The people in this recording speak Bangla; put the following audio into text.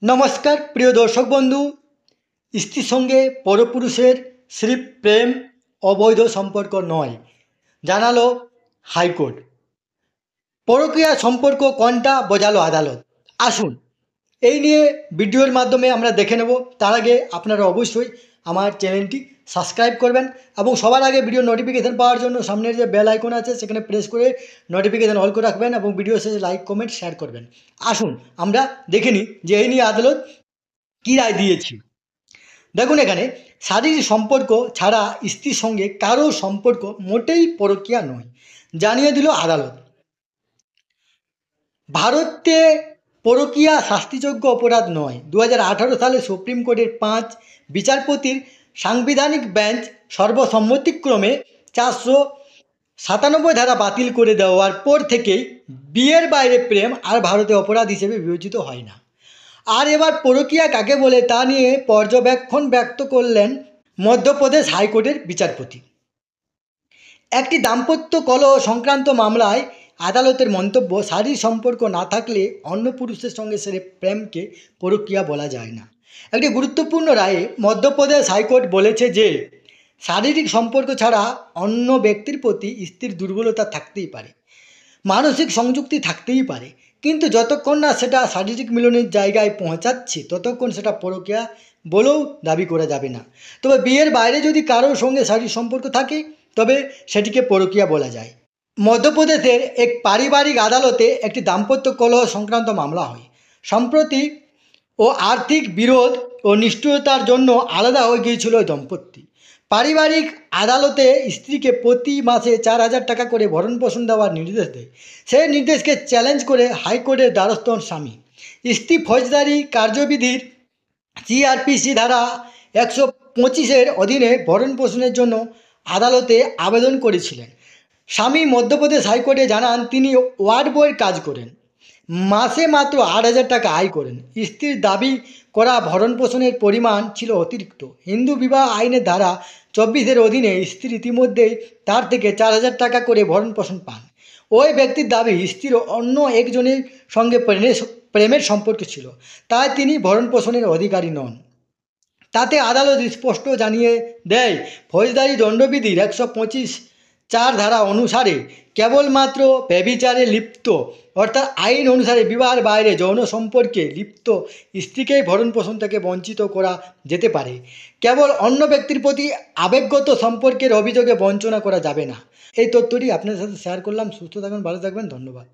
नमस्कार प्रिय दर्शक बंधु स्त्री संगे परपुरुषेर सिर्फ प्रेम अवैध सम्पर्क नय जानालो हाईकोर्ट। परकिया सम्पर्क कोनटा बोझालो आदालत। आसुन এই নিয়ে ভিডিওর মাধ্যমে আমরা দেখে নেব। তার আগে আপনারা অবশ্যই আমার চ্যানেলটি সাবস্ক্রাইব করবেন এবং সবার আগে ভিডিও নোটিফিকেশন পাওয়ার জন্য সামনের যে বেল আইকন আছে সেখানে প্রেস করে নোটিফিকেশন অল করে রাখবেন এবং ভিডিও শেষে লাইক কমেন্ট শেয়ার করবেন। আসুন আমরা দেখে নিই যে এই নিয়ে আদালত কী রায় দিয়েছে। দেখুন, এখানে শারীরিক সম্পর্ক ছাড়া স্ত্রীর সঙ্গে কারো সম্পর্ক মোটেই পরকীয়া নয় জানিয়ে দিল আদালত। ভারতে পরকীয়া শাস্তিযোগ্য অপরাধ নয়। 2018 সালে সুপ্রিম কোর্টের 5 বিচারপতির সাংবিধানিক বেঞ্চ সর্বসম্মতিক্রমে 497 ধারা বাতিল করে দেওয়ার পর থেকেই বিয়ের বাইরে প্রেম আর ভারতে অপরাধ হিসেবে বিবেচিত হয় না। আর এবার পরকীয়া কাকে বলে তা নিয়ে পর্যবেক্ষণ ব্যক্ত করলেন মধ্যপ্রদেশ হাইকোর্টের বিচারপতি। একটি দাম্পত্য কলহ সংক্রান্ত মামলায় আদালতের মন্তব্য, শারীরিক সম্পর্ক না থাকলে অন্য পুরুষের সঙ্গে সেরে প্রেমকে পরকীয়া বলা যায় না। একটি গুরুত্বপূর্ণ রায়ে মধ্যপ্রদেশ হাইকোর্ট বলেছে যে শারীরিক সম্পর্ক ছাড়া অন্য ব্যক্তির প্রতি স্ত্রীর দুর্বলতা থাকতেই পারে, মানসিক সংযুক্তি থাকতেই পারে, কিন্তু যতক্ষণ না সেটা শারীরিক মিলনের জায়গায় পৌঁছাচ্ছে ততক্ষণ সেটা পরকীয়া বলেও দাবি করা যাবে না। তবে বিয়ের বাইরে যদি কারোর সঙ্গে শারীরিক সম্পর্ক থাকে তবে সেটিকে পরকীয়া বলা যায়। মধ্যপ্রদেশের এক পারিবারিক আদালতে একটি দাম্পত্য কলহ সংক্রান্ত মামলা হয়। সম্প্রতি ও আর্থিক বিরোধ ও নিষ্ঠুরতার জন্য আলাদা হয়ে গিয়েছিল ওই দম্পতি। পারিবারিক আদালতে স্ত্রীকে প্রতি মাসে 4,000 টাকা করে ভরণপোষণ দেওয়ার নির্দেশ দেয়। সেই নির্দেশকে চ্যালেঞ্জ করে হাইকোর্টের দ্বারস্থ হন স্বামী। স্ত্রী ফৌজদারি কার্যবিধির CRPC ধারা 125-এর অধীনে ভরণপোষণের জন্য আদালতে আবেদন করেছিলেন। স্বামী মধ্যপ্রদেশ হাইকোর্টে জানান তিনি ওয়ার্ড বয়ের কাজ করেন, মাসে মাত্র 8,000 টাকা আয় করেন। স্ত্রীর দাবি করা ভরণপোষণের পরিমাণ ছিল অতিরিক্ত। হিন্দু বিবাহ আইনের ধারা 24-এর অধীনে স্ত্রী ইতিমধ্যেই তার থেকে 4,000 টাকা করে ভরণপোষণ পান। ওই ব্যক্তির দাবি স্ত্রীর অন্য একজনের সঙ্গে প্রেমের সম্পর্ক ছিল, তাই তিনি ভরণপোষণের অধিকারী নন। তাতে আদালত স্পষ্ট জানিয়ে দেয়, ফৌজদারি দণ্ডবিধির 125(4) ধারা অনুসারে কেবলমাত্র ব্যভিচারে লিপ্ত অর্থাৎ আইন অনুসারে বিবাহের বাইরে যৌন সম্পর্কে লিপ্ত স্ত্রীকেই ভরণপোষণ থেকে বঞ্চিত করা যেতে পারে। কেবল অন্য ব্যক্তির প্রতি আবেগগত সম্পর্কের অভিযোগে বঞ্চনা করা যাবে না। এই তথ্যটি আপনাদের সাথে শেয়ার করলাম। সুস্থ থাকবেন, ভালো থাকবেন, ধন্যবাদ।